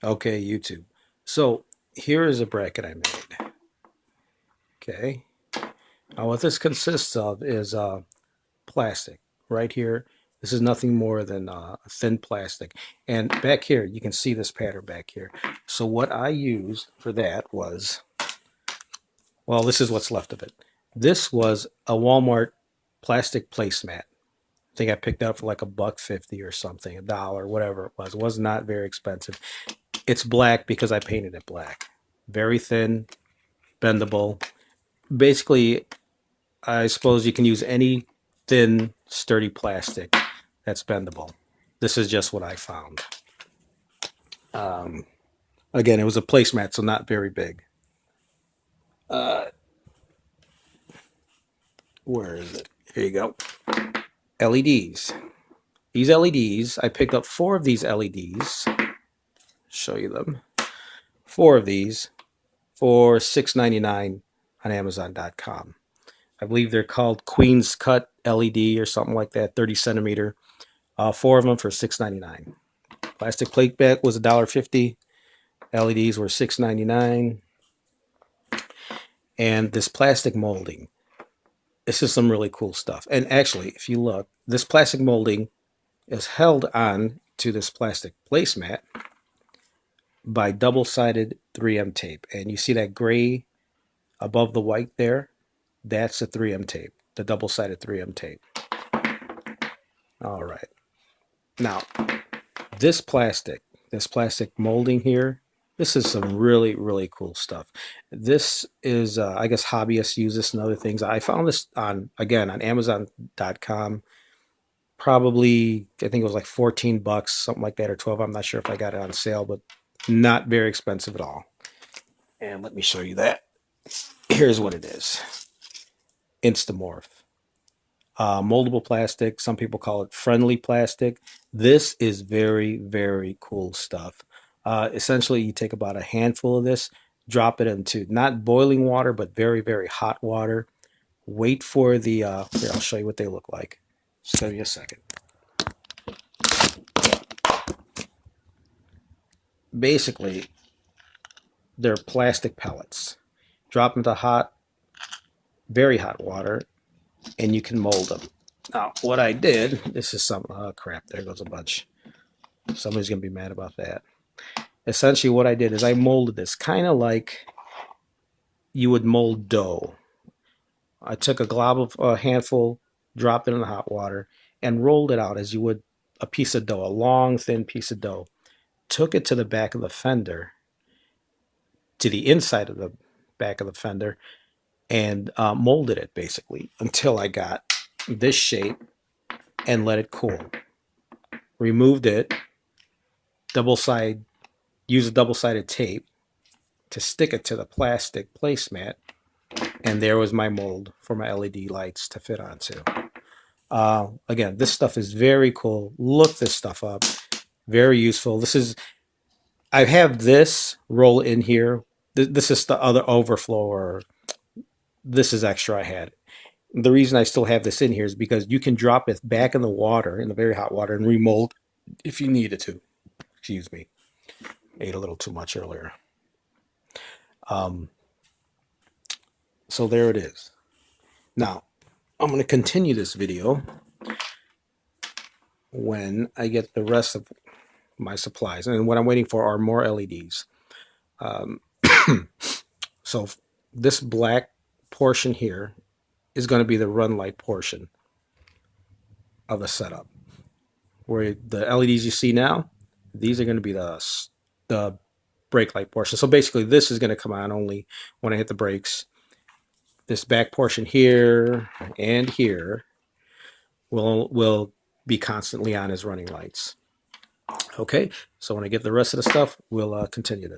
Okay, YouTube. So here is a bracket I made. Okay. Now what this consists of is plastic. Right here, this is nothing more than thin plastic. And back here, you can see this pattern back here. So what I used for that was, well, this is what's left of it. This was a Walmart plastic placemat. I think I picked it up for like $1.50 or something, $1, whatever it was. It was not very expensive. It's black because I painted it black. Very thin, bendable. Basically, I suppose you can use any thin, sturdy plastic that's bendable. This is just what I found. Again, it was a placemat, so not very big. Where is it? Here you go. LEDs. These LEDs, I picked up 4 of these LEDs. Show you them. 4 of these for $6.99 on Amazon.com. I believe they're called Queen's Cut LED or something like that, 30 centimeter. 4 of them for $6.99. Plastic plate back was $1.50. LEDs were $6.99. And this plastic molding. This is some really cool stuff. And actually, if you look, this plastic molding is held on to this plastic placemat by double-sided 3M tape. And you see that gray above the white there? That's the 3M tape, the double-sided 3M tape. All right. Now, this plastic molding here, this is some really, really cool stuff. This is, I guess hobbyists use this and other things. I found this on Amazon.com. Probably, I think it was like $14, something like that, or 12. I'm not sure if I got it on sale, but not very expensive at all. And let me show you that. Here's what it is. Instamorph. Moldable plastic. Some people call it friendly plastic. This is very, very cool stuff. Essentially, you take about a handful of this, drop it into not boiling water, but very, very hot water. Wait for the, here, I'll show you what they look like. Just give me a second. Basically, they're plastic pellets. Drop into hot, very hot water, and you can mold them. Now, what I did, this is some, oh crap, there goes a bunch. Somebody's going to be mad about that. Essentially, what I did is I molded this kind of like you would mold dough. I took a glob of a handful, dropped it in the hot water, and rolled it out as you would a piece of dough, a long, thin piece of dough. Took it to the back of the fender, to the inside of the back of the fender, and molded it basically until I got this shape and let it cool. Removed it, use a double-sided tape to stick it to the plastic placemat, and there was my mold for my LED lights to fit onto. Again, this stuff is very cool. Look this stuff up. Very useful. I have this roll in here. This is the other overflow, or this is extra I had. The reason I still have this in here is because you can drop it back in the water, in the very hot water, and remold if you needed to. Excuse me. Ate a little too much earlier. So there it is. Now, I'm going to continue this video when I get the rest of my supplies. And what I'm waiting for are more LEDs. So this black portion here is going to be the run light portion of the setup. Where the LEDs you see now, these are going to be the brake light portion. So basically this is going to come on only when I hit the brakes. This back portion here and here will be constantly on as running lights. Okay, so when I get the rest of the stuff, we'll continue this.